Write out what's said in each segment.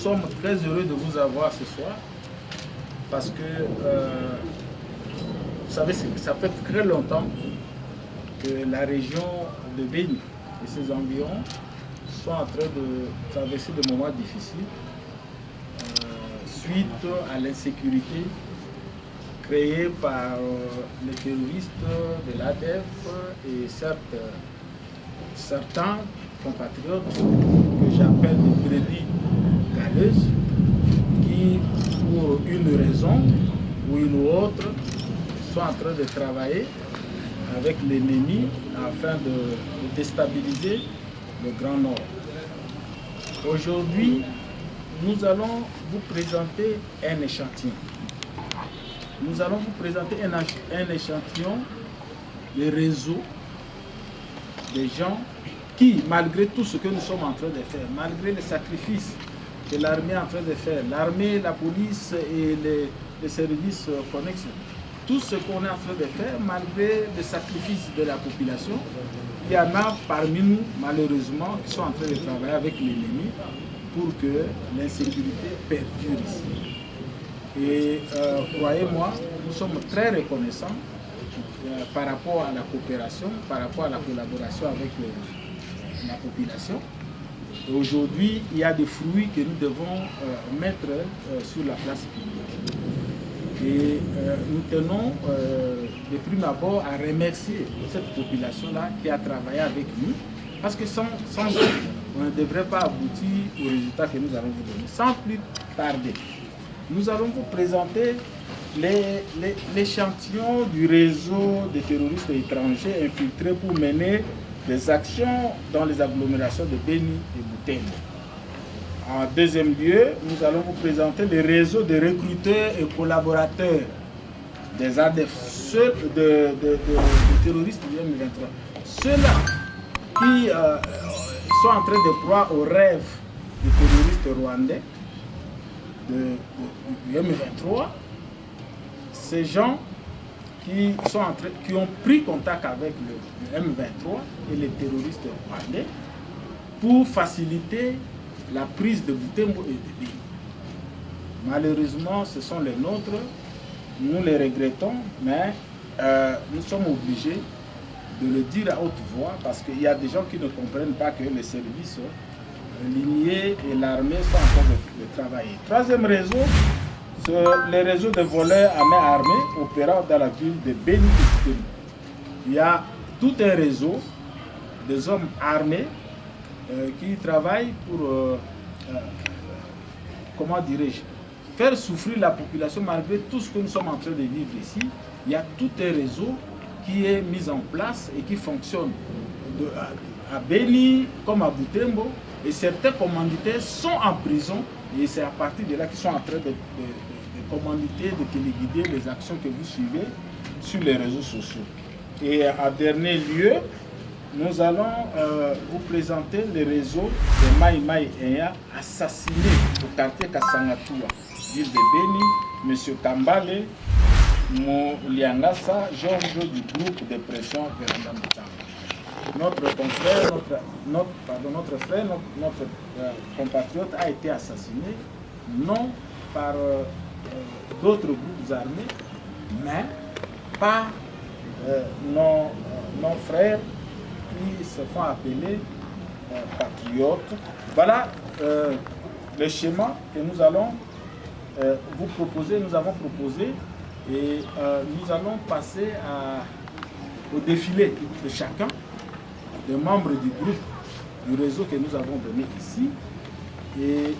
sommes très heureux de vous avoir ce soir parce que, vous savez, ça fait très longtemps que la région de Béni et ses environs sont en train de traverser des moments difficiles suite à l'insécurité créée par les terroristes de l'ADF et certains compatriotes que j'appelle des brebis galeuses qui, pour une raison ou une autre, sont en train de travailler avec l'ennemi afin de déstabiliser le Grand Nord. Aujourd'hui, nous allons vous présenter un échantillon. Nous allons vous présenter un échantillon des réseaux des gens qui, malgré tout ce que nous sommes en train de faire, malgré les sacrifices que l'armée est en train de faire, l'armée, la police et les services connexes, tout ce qu'on est en train de faire, malgré les sacrifices de la population, il y en a parmi nous, malheureusement, qui sont en train de travailler avec l'ennemi pour que l'insécurité perdure ici. Et croyez-moi, nous sommes très reconnaissants par rapport à la coopération, par rapport à la collaboration avec la population. Aujourd'hui, il y a des fruits que nous devons mettre sur la place publique. Et nous tenons de prime abord à remercier cette population-là qui a travaillé avec nous, parce que sans eux, on ne devrait pas aboutir aux résultats que nous allons vous donner. Sans plus tarder, nous allons vous présenter l'échantillon du réseau des terroristes étrangers infiltrés pour mener des actions dans les agglomérations de Béni et Butembo. En deuxième lieu, nous allons vous présenter les réseaux de recruteurs et collaborateurs des ADF, de terroristes du M23. Ceux-là qui sont en train de croire aux rêves des terroristes rwandais du M23, ces gens qui ont pris contact avec le M23 et les terroristes rwandais pour faciliter la prise de Butembo et de Béni. Malheureusement, ce sont les nôtres, nous les regrettons, mais nous sommes obligés de le dire à haute voix parce qu'il y a des gens qui ne comprennent pas que les services lignés et l'armée sont en train de travailler. Troisième réseau, c'est les réseaux de voleurs à main armée opérant dans la ville de Béni et Butembo. Il y a tout un réseau des hommes armés qui travaillent pour, comment dirais-je, faire souffrir la population malgré tout ce que nous sommes en train de vivre ici. Il y a tout un réseau qui est mis en place et qui fonctionne à Béni comme à Butembo. Et certains commanditaires sont en prison et c'est à partir de là qu'ils sont en train de commanditer, de téléguider les actions que vous suivez sur les réseaux sociaux. Et en dernier lieu, nous allons vous présenter le réseau de Mai Mai Eya assassiné au quartier Kassangatua, ville de Béni, M. Kambale, Mouliangasa, Georges du groupe de pression Véranda Moutamba. Notre confrère, notre compatriote a été assassiné, non par d'autres groupes armés, mais par nos frères qui se font appeler patriotes. Voilà le schéma que nous allons vous proposer, nous avons proposé, et nous allons passer au défilé de chacun des membres du groupe, du réseau que nous avons donné ici. Et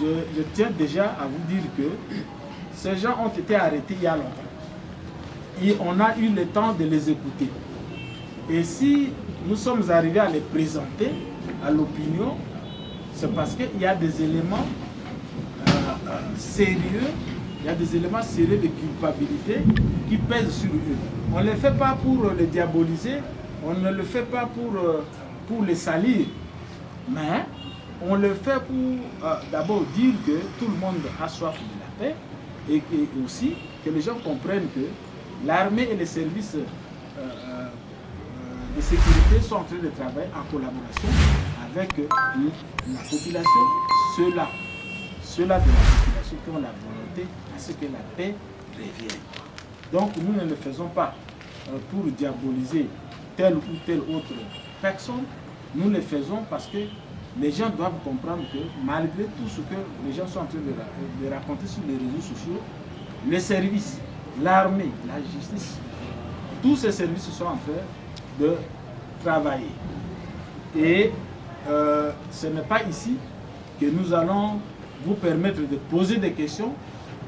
je tiens déjà à vous dire que ces gens ont été arrêtés il y a longtemps. Et on a eu le temps de les écouter. Et si nous sommes arrivés à les présenter à l'opinion, c'est parce qu'il y a des éléments sérieux, il y a des éléments sérieux de culpabilité qui pèsent sur eux. On ne le fait pas pour les diaboliser, on ne le fait pas pour les salir, mais on le fait pour d'abord dire que tout le monde a soif de la paix et aussi que les gens comprennent que l'armée et les services de sécurité sont en train de travailler en collaboration avec la population. Ceux-là ceux-là de la population qui ont la volonté à ce que la paix revienne. Donc nous ne le faisons pas pour diaboliser telle ou telle autre personne, nous le faisons parce que les gens doivent comprendre que malgré tout ce que les gens sont en train de raconter sur les réseaux sociaux, les services, l'armée, la justice, tous ces services sont en train de travailler. Et ce n'est pas ici que nous allons vous permettre de poser des questions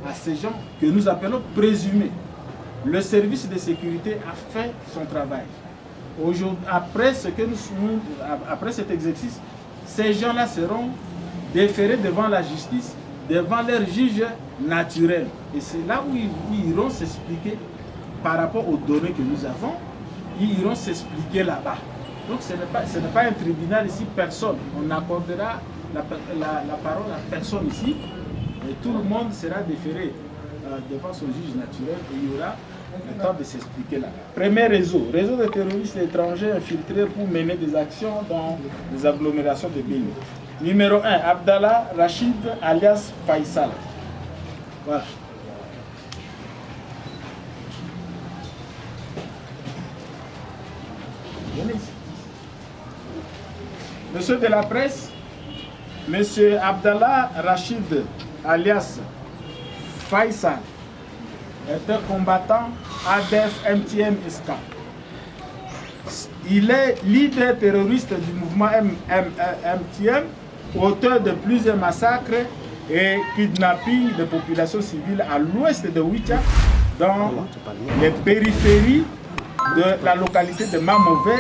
à ces gens que nous appelons présumés. Le service de sécurité a fait son travail. Après cet exercice, ces gens-là seront déférés devant la justice, devant leur juge naturel. Et c'est là où ils iront s'expliquer par rapport aux données que nous avons. Ils iront s'expliquer là-bas. Donc ce n'est pas un tribunal ici, personne. On accordera la parole à personne ici. Et tout le monde sera déféré devant son juge naturel et il y aura le temps de s'expliquer là. Premier réseau de terroristes étrangers infiltrés pour mener des actions dans les agglomérations de Béni. Numéro 1, Abdallah Rachid alias Faisal. Voilà. Monsieur de la presse, Monsieur Abdallah Rachid alias Faisal est un combattant ADF MTM ISCA. Il est leader terroriste du mouvement MTM, auteur de plusieurs massacres et kidnappings de populations civiles à l'ouest de Ouicha, dans les périphéries de la localité de Mamové,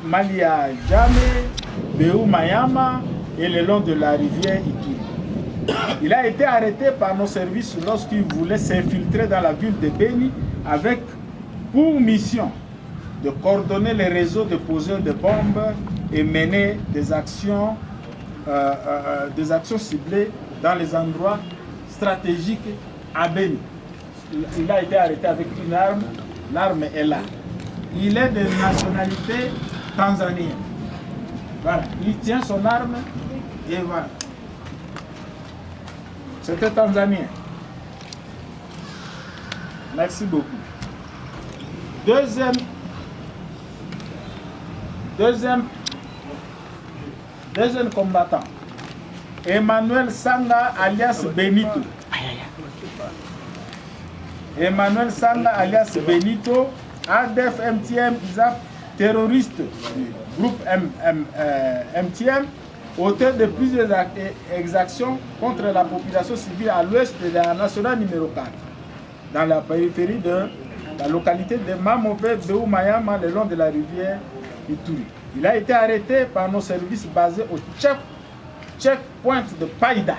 Malia Djame, Béou Mayama et le long de la rivière Ituri. Il a été arrêté par nos services lorsqu'il voulait s'infiltrer dans la ville de Béni avec pour mission de coordonner les réseaux de poseurs de bombes et mener des actions ciblées dans les endroits stratégiques à Béni. Il a été arrêté avec une arme, l'arme est là. Il est de nationalité tanzanienne. Voilà, il tient son arme et voilà. C'était tanzanien. Merci beaucoup. Deuxième combattant, Emmanuel Sanga alias Benito. Emmanuel Sanga alias Benito, ADF MTM ISAP, terroriste du groupe MTM, auteur de plusieurs exactions contre la population civile à l'ouest de la nationale numéro 4, dans la périphérie de la localité de Mamové, Béou Mayama, le long de la rivière Ituri. Il a été arrêté par nos services basés au checkpoint de Païda.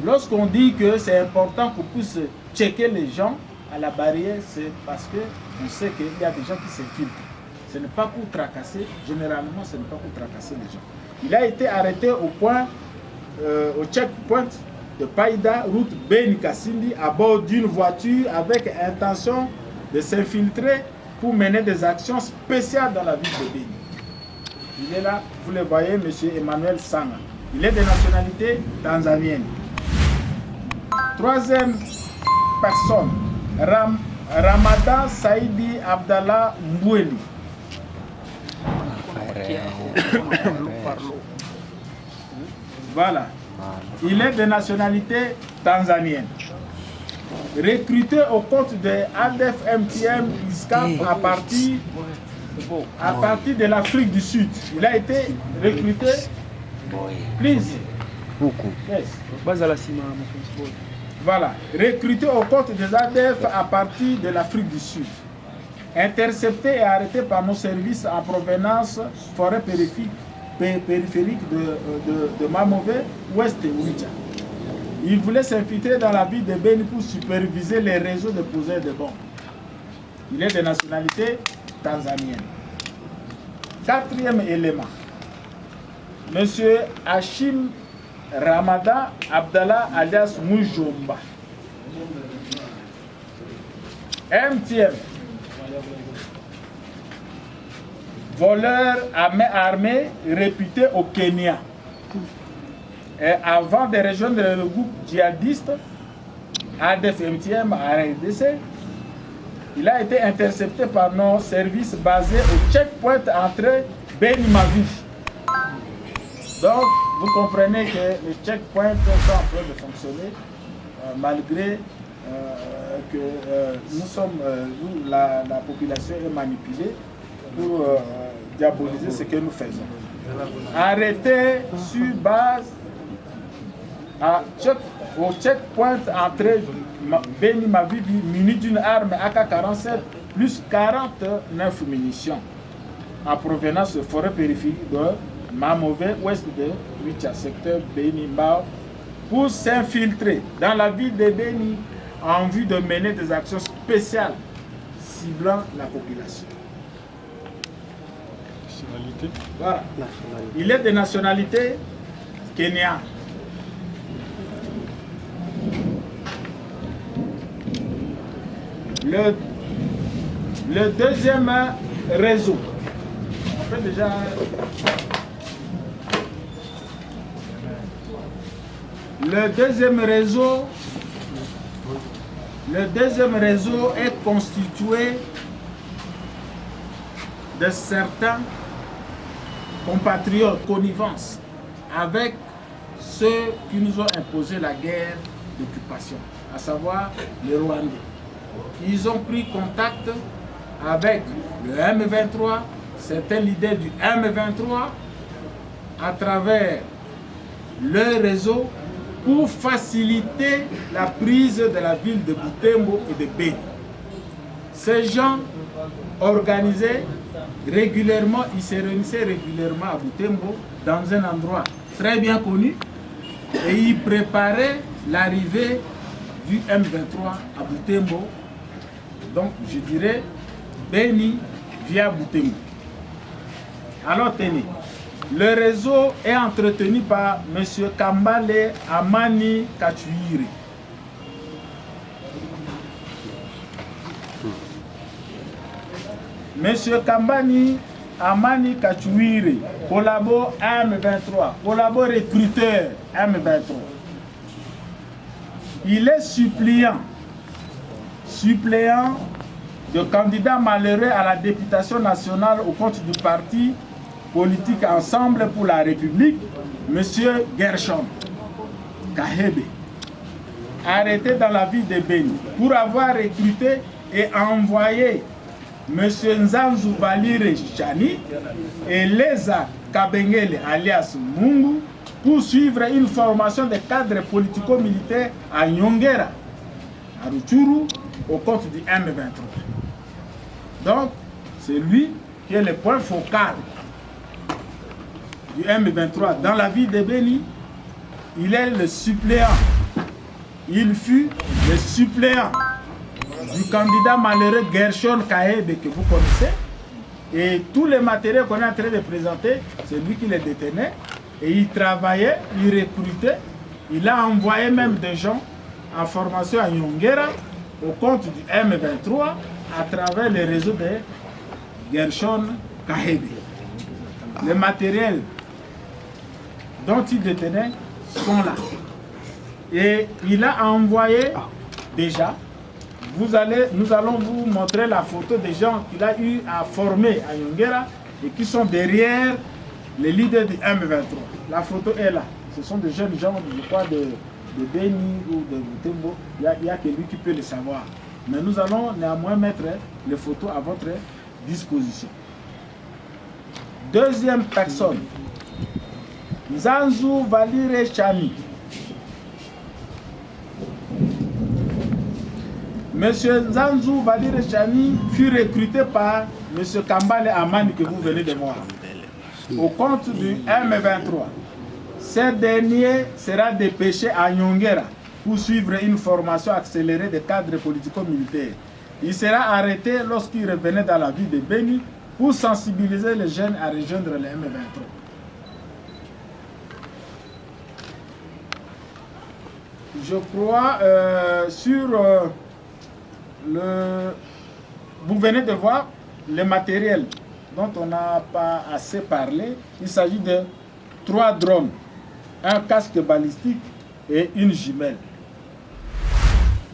Lorsqu'on dit que c'est important qu'on puisse checker les gens à la barrière, c'est parce qu'on sait qu'il y a des gens qui s'infiltrent. Ce n'est pas pour tracasser, généralement ce n'est pas pour tracasser les gens. Il a été arrêté au checkpoint de Païda, route Béni-Kassindi, à bord d'une voiture avec intention de s'infiltrer pour mener des actions spéciales dans la ville de Béni. Il est là, vous le voyez, M. Emmanuel Sanga. Il est de nationalité tanzanienne. Troisième personne, Ramadan Saïdi Abdallah Mboueli. Voilà. Il est de nationalité tanzanienne. Recruté au compte de ADF MTM ISCA à partir de l'Afrique du Sud. Il a été recruté. Please. Yes. Voilà. Recruté au compte des ADF à partir de l'Afrique du Sud. Intercepté et arrêté par nos services en provenance forêt périphérique de Mamové, ouest de Ouicha. Il voulait s'infiltrer dans la ville de Béni pour superviser les réseaux de poseurs de bombes. Il est de nationalité tanzanienne. Quatrième élément, M. Hachim Ramadan Abdallah alias Mujomba. MTM. Voleur à main armée réputé au Kenya. Et avant de rejoindre le groupe djihadiste ADF-MTM à RDC, il a été intercepté par nos services basés au checkpoint entre Beni Mavi. Donc, vous comprenez que les checkpoints sont en train de fonctionner malgré que la population est manipulée pour diaboliser ce que nous faisons. Arrêté sur base au checkpoint entre Beni Mavivi, muni d'une arme AK-47 plus 49 munitions en provenance de forêt périphérique de Mamové, ouest de Wicha, secteur Beni Mbao, pour s'infiltrer dans la ville de Beni en vue de mener des actions spéciales ciblant la population. Nationalité. Voilà. Il est de nationalité kenyane. Le deuxième réseau. On fait déjà. Le deuxième réseau est constitué de certains compatriotes connivence avec ceux qui nous ont imposé la guerre d'occupation, à savoir les Rwandais. Ils ont pris contact avec le M23, certains leaders du M23, à travers leur réseau pour faciliter la prise de la ville de Butembo et de Beni. Ces gens organisaient régulièrement, ils se réunissaient régulièrement à Butembo dans un endroit très bien connu et ils préparaient l'arrivée du M23 à Butembo. Donc je dirais Beni via Butembo. Alors tenez, le réseau est entretenu par M. Kambale Amani Kachuire. M. Kambani Amani Kachuire, collabo M23, collabo recruteur M23. Il est suppléant de candidat malheureux à la députation nationale au compte du parti politique Ensemble pour la République, M. Gershon Kahebe, arrêté dans la ville de Beni pour avoir recruté et envoyé M. Nzanzu Valire Chani et Leza Kabengele alias Mungu pour suivre une formation de cadres politico-militaires à Nyongera, à Rutshuru, au compte du M23. Donc, c'est lui qui est le point focal du M23 dans la ville de Beni. Il est le suppléant. Il fut le suppléant du candidat malheureux Gershon Kahebe que vous connaissez. Et tous les matériels qu'on est en train de présenter, c'est lui qui les détenait. Et il travaillait, il recrutait. Il a envoyé même des gens en formation à Nyongera au compte du M23 à travers les réseaux de Gershon Kahebe. Les matériels dont il détenait sont là. Et il a envoyé déjà, nous allons vous montrer la photo des gens qu'il a eu à former à Nyongera et qui sont derrière les leaders du M23. La photo est là. Ce sont des jeunes gens, je crois, de Beni ou de Butembo. Il y a que lui qui peut le savoir. Mais nous allons néanmoins mettre les photos à votre disposition. Deuxième personne, Nzanzu Valire Chani. Monsieur Nzanzu Valire Chani fut recruté par Monsieur Kambale Amani que vous venez de voir au compte du M23. Ce dernier sera dépêché à Nyongera pour suivre une formation accélérée de cadres politico-militaires. Il sera arrêté lorsqu'il revenait dans la ville de Beni pour sensibiliser les jeunes à rejoindre le M23. Je crois vous venez de voir le matériel dont on n'a pas assez parlé. Il s'agit de 3 drones un casque balistique et une jumelle.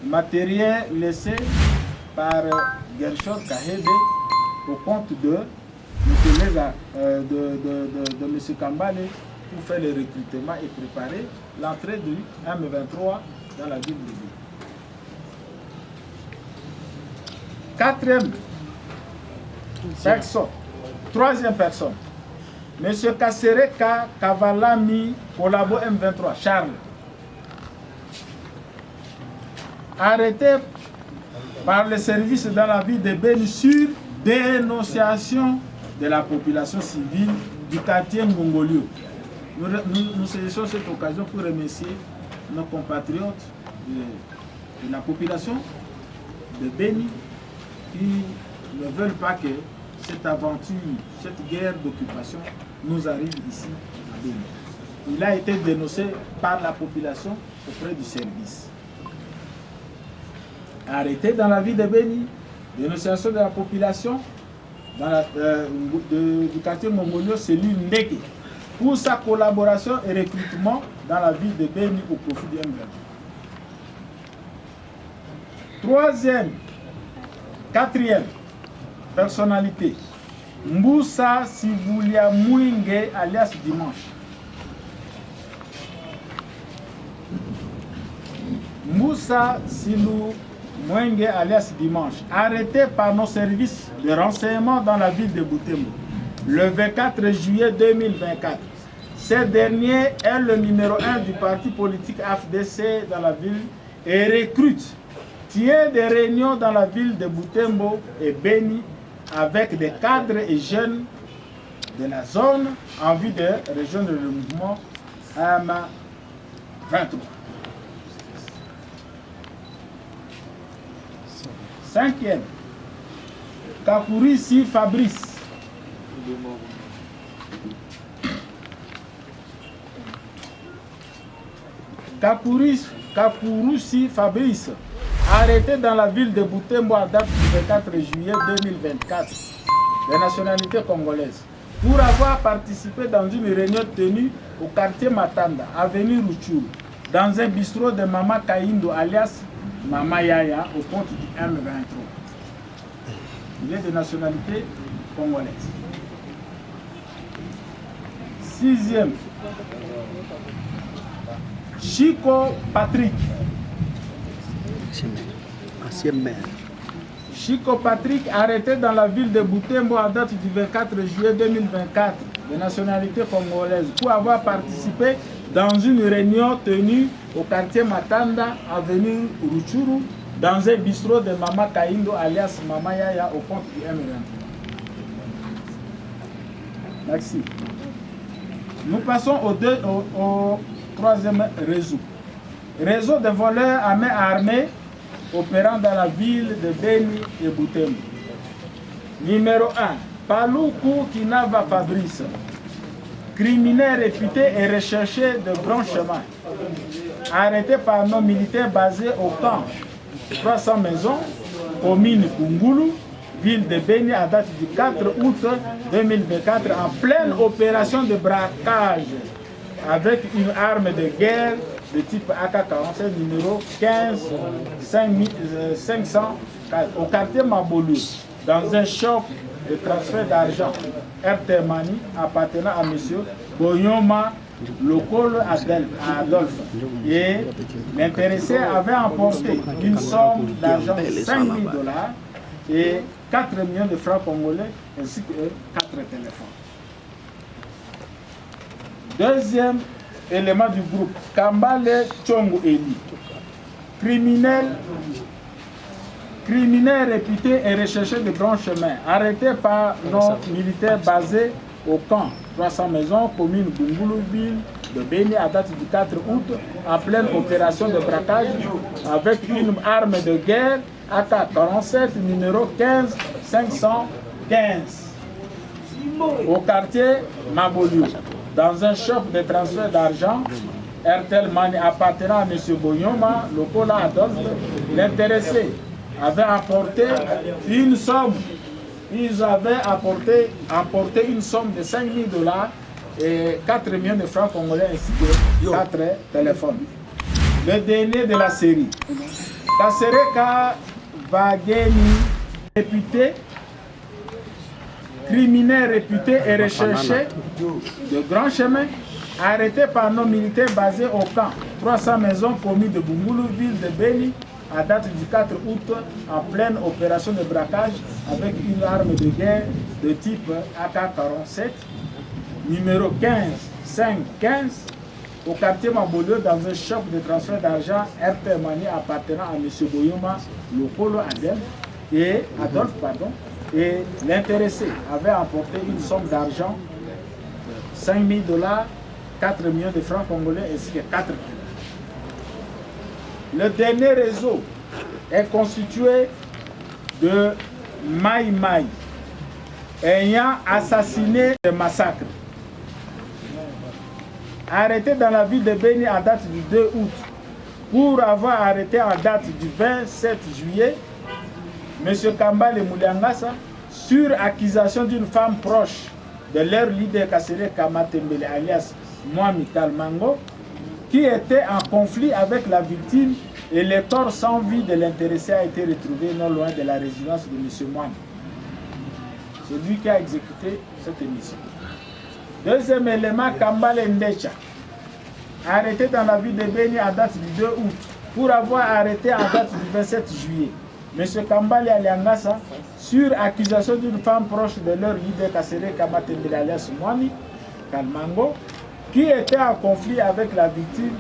Matériel laissé par Gershon Kahebe au compte de M. Kambale pour faire le recrutement et préparer l'entrée du M23 dans la ville de Béni. Troisième personne, M. Kassereka Kavalami Kolabo M23, Charles, arrêté par le service dans la ville de Béni sur dénonciation de la population civile du quartier Ngongolio. Nous saisissons cette occasion pour remercier nos compatriotes de la population de Béni qui ne veulent pas que cette aventure, cette guerre d'occupation nous arrive ici à Béni. Il a été dénoncé par la population auprès du service. Arrêté dans la ville de Béni, dénonciation de la population dans du quartier Mongolio, cellule Ndeke, pour sa collaboration et recrutement dans la ville de Béni au profit du M23. Quatrième personnalité, Mboussa Sivulia Mouingue alias Dimanche. Mboussa Silou Mouingue alias Dimanche, arrêté par nos services de renseignement dans la ville de Butembo le 24 juillet 2024. Ce dernier est le numéro 1 du parti politique AFDC dans la ville et recrute, tient des réunions dans la ville de Butembo et Béni avec des cadres et jeunes de la zone en vue de rejoindre le mouvement M23. Cinquième, Kakurissi Fabrice. Kakurissi Fabrice, arrêté dans la ville de Butembo à date du 24 juillet 2024, de nationalité congolaise, pour avoir participé dans une réunion tenue au quartier Matanda, avenue Ruchuru, dans un bistrot de Mama Kaindo alias Mama Yaya au compte du M23. Il est de nationalité congolaise. Sixième, Chico Patrick. Ancien maire. Chico Patrick, arrêté dans la ville de Butembo à date du 24 juillet 2024, de nationalité congolaise, pour avoir participé dans une réunion tenue au quartier Matanda, avenue Ruchuru, dans un bistrot de Mama Kaindo alias Mama Yaya au compte du M23. Merci. Nous passons au troisième réseau. Réseau de voleurs à main armée opérant dans la ville de Béni et Butembo. Numéro 1, Paloukou Kinava Fabrice, criminel réputé et recherché de grand chemin, arrêté par nos militaires basés au camp 300 maisons, commune Kungulu, ville de Béni à date du 4 août 2024 en pleine opération de braquage avec une arme de guerre de type AK-47 numéro 15 500 au quartier Mabolu dans un shop de transfert d'argent RT Mani appartenant à M. Boyoma Lokolo Adolphe. Et l'intéressé avait emporté une somme d'argent de 5 000 $ et 4 millions de francs congolais ainsi que 4 téléphones. Deuxième élément du groupe, Kambale Tchongo Eli, criminel réputé et recherché de grand chemin, arrêté par nos militaires basés au camp 300 maisons, commune Bungulu-Ville de Béni à date du 4 août, en pleine opération de braquage avec une arme de guerre AK-47 numéro 15 515 au quartier Maboliou, dans un shop de transfert d'argent RTL Mani appartenant à M. Boyoma Lokola Adolphe. L'intéressé avait apporté une somme. Ils avaient emporté une somme de 5 000 $ et 4 millions de francs congolais ainsi que 4 téléphones. Le dernier de la série. Kasereka Vageni, réputé, criminel réputé et recherché de grands chemins, arrêté par nos militaires basés au camp 300 maisons commis de Bumulu, ville de Beni, à date du 4 août, en pleine opération de braquage avec une arme de guerre de type AK-47, numéro 15515, au quartier Mambolio, dans un shop de transfert d'argent RT Mani appartenant à M. Boyoma Lokolo Adolphe, et l'intéressé avait emporté une somme d'argent, 5 000 $, 4 millions de francs congolais ainsi que 4 téléphones. Le dernier réseau est constitué de Maï Maï, ayant assassiné le massacre. Arrêté dans la ville de Beni à date du 2 août, pour avoir arrêté en date du 27 juillet, M. Kambale Mouliangasa, sur accusation d'une femme proche de leur leader Kassere Kamatembele alias Mwami Kalmango, qui était en conflit avec la victime, et le corps sans vie de l'intéressé a été retrouvé non loin de la résidence de M. Mwami. C'est lui qui a exécuté cette émission. Deuxième élément, Kambale Ndecha, arrêté dans la ville de Beni à date du 2 août, pour avoir arrêté à date du 27 juillet. M. Kambale Aliangasa, sur accusation d'une femme proche de leur leader Kassere Kamatembele alias Mwami Kalmango, qui était en conflit avec la victime,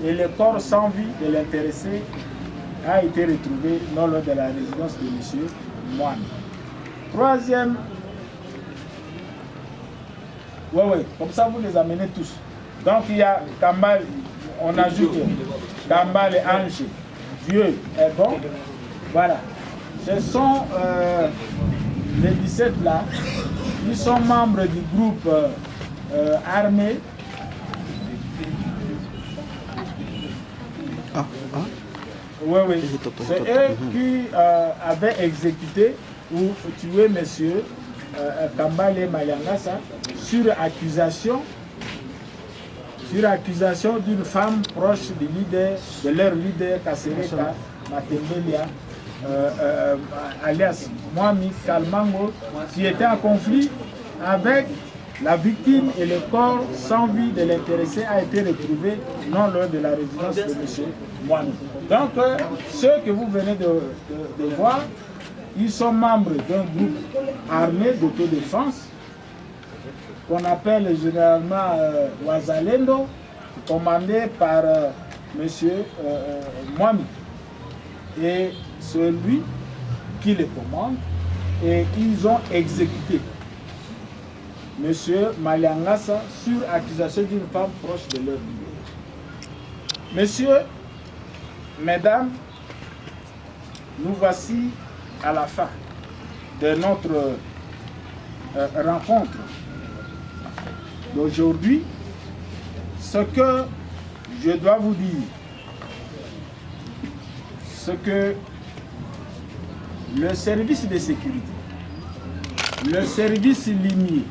et le corps sans vie de l'intéressé a été retrouvé non loin de la résidence de M. Mwami. Troisième, oui, comme ça vous les amenez tous. Donc il y a Kambale, on ajoute Kambale Ange, Dieu est bon. Voilà. Ce sont les 17 là, ils sont membres du groupe armé. Oui. C'est eux qui avaient exécuté ou tué M. Kambale Maliangasa sur accusation d'une femme proche du leader, de leur leader Kasereka Matembelia, alias Mwami Kalmango, qui était en conflit avec la victime, et le corps sans vie de l'intéressé a été retrouvé non loin de la résidence de M. Mwami. Donc, ceux que vous venez de voir, ils sont membres d'un groupe armé d'autodéfense qu'on appelle généralement Wazalendo, commandé par M. Mwami. Et celui qui les commande, et ils ont exécuté M. Maliangasa sur accusation d'une femme proche de leur leader. Messieurs, mesdames, nous voici à la fin de notre rencontre d'aujourd'hui. Ce que je dois vous dire, c'est que le service de sécurité, le service limier,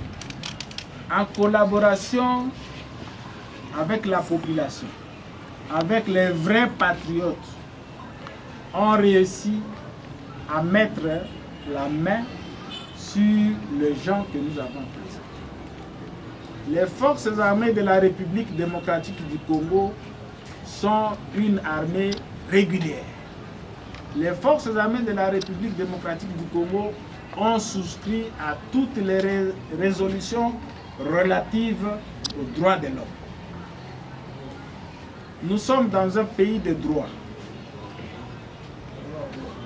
en collaboration avec la population, avec les vrais patriotes, ont réussi à mettre la main sur les gens que nous avons présentés. Les forces armées de la République démocratique du Congo sont une armée régulière. Les forces armées de la République démocratique du Congo ont souscrit à toutes les résolutions relatives aux droits de l'homme. Nous sommes dans un pays de droit.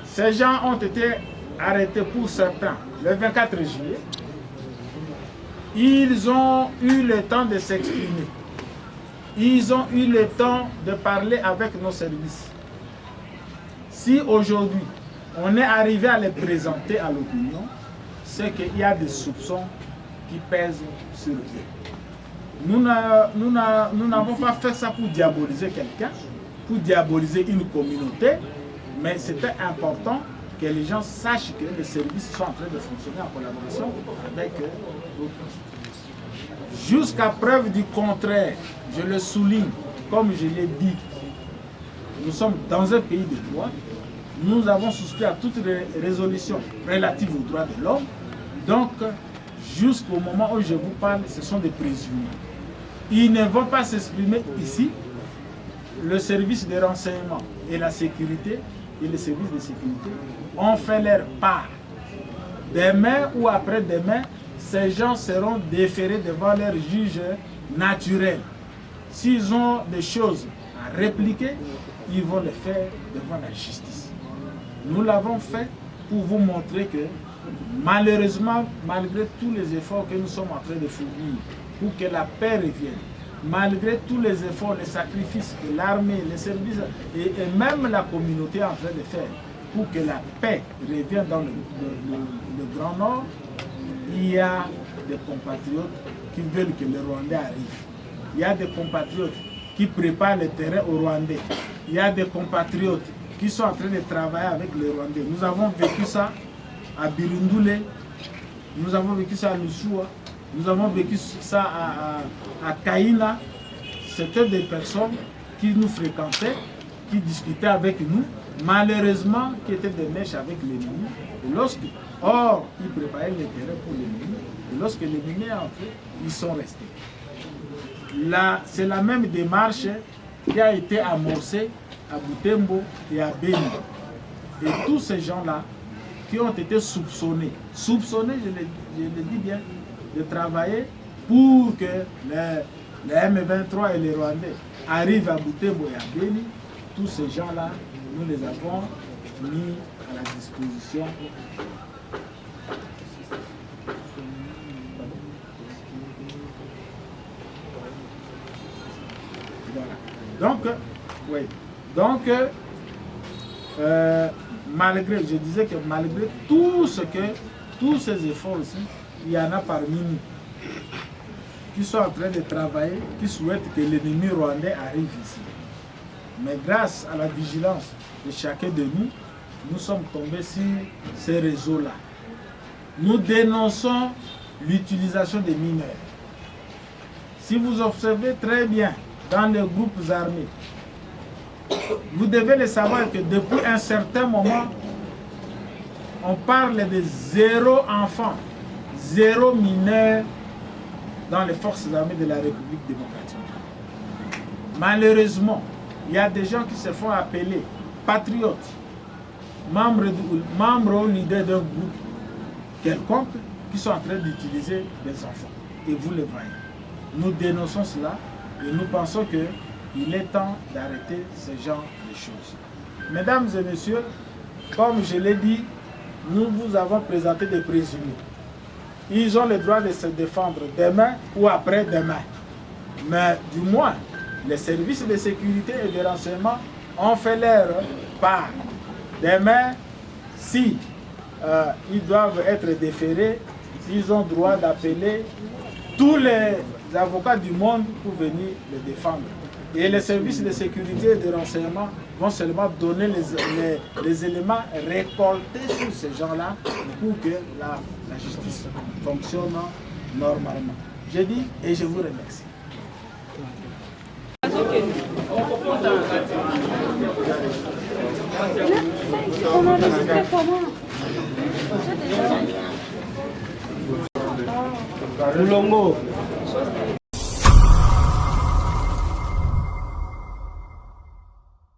Ces gens ont été arrêtés pour certains le 24 juillet. Ils ont eu le temps de s'exprimer. Ils ont eu le temps de parler avec nos services. Si aujourd'hui, on est arrivé à les présenter à l'opinion, c'est qu'il y a des soupçons qui pèsent sur eux. Nous n'avons pas fait ça pour diaboliser quelqu'un, pour diaboliser une communauté, mais c'était important que les gens sachent que les services sont en train de fonctionner en collaboration avec d'autres. Jusqu'à preuve du contraire, je le souligne, comme je l'ai dit, nous sommes dans un pays de droit, nous avons souscrit à toutes les résolutions relatives aux droits de l'homme, donc jusqu'au moment où je vous parle, ce sont des présumés. Ils ne vont pas s'exprimer ici. Le service de renseignement et la sécurité et les services de sécurité ont fait leur part. Demain ou après-demain, ces gens seront déférés devant leur juge naturel. S'ils ont des choses à répliquer, ils vont le faire devant la justice. Nous l'avons fait pour vous montrer que malheureusement, malgré tous les efforts que nous sommes en train de fournir pour que la paix revienne, malgré tous les efforts, les sacrifices que l'armée, les services et même la communauté est en train de faire pour que la paix revienne dans le Grand Nord, il y a des compatriotes qui veulent que le Rwandais arrive. Il y a des compatriotes qui préparent le terrain aux Rwandais. Il y a des compatriotes qui sont en train de travailler avec les Rwandais. Nous avons vécu ça à Birundoule, nous avons vécu ça à Lusua, nous avons vécu ça à Kaina. C'était des personnes qui nous fréquentaient, qui discutaient avec nous, malheureusement qui étaient des mèches avec l'ennemi. Or, ils préparaient le terrain pour l'ennemi, et lorsque l'ennemi est entré, ils sont restés. Là, c'est la même démarche qui a été amorcée à Butembo et à Beni. Et tous ces gens-là qui ont été soupçonnés, je le dis bien, de travailler pour que les M23 et les Rwandais arrivent à Butembo et à Beni, tous ces gens-là, nous les avons mis à la disposition. Voilà. Donc, malgré, je disais que malgré tous ces efforts aussi, il y en a parmi nous qui sont en train de travailler, qui souhaitent que l'ennemi rwandais arrive ici. Mais grâce à la vigilance de chacun de nous, nous sommes tombés sur ces réseaux-là. Nous dénonçons l'utilisation des mineurs. Si vous observez très bien dans les groupes armés, vous devez le savoir que depuis un certain moment, on parle de 0 enfant, 0 mineur dans les forces armées de la République démocratique. Malheureusement, il y a des gens qui se font appeler patriotes, membres ou leaders d'un groupe quelconque, qui sont en train d'utiliser des enfants. Et vous le voyez. Nous dénonçons cela et nous pensons qu'il est temps d'arrêter ce genre de choses. Mesdames et messieurs, comme je l'ai dit, nous vous avons présenté des présumés. Ils ont le droit de se défendre demain ou après-demain. Mais du moins, les services de sécurité et de renseignement ont fait leur part. Demain, si ils doivent être déférés, ils ont droit d'appeler tous les avocats du monde pour venir les défendre. Et les services de sécurité et de renseignement vont seulement donner les éléments récoltés sur ces gens-là pour que la justice fonctionne normalement. Je dis et je vous remercie. On enregistre comment? Mulongo.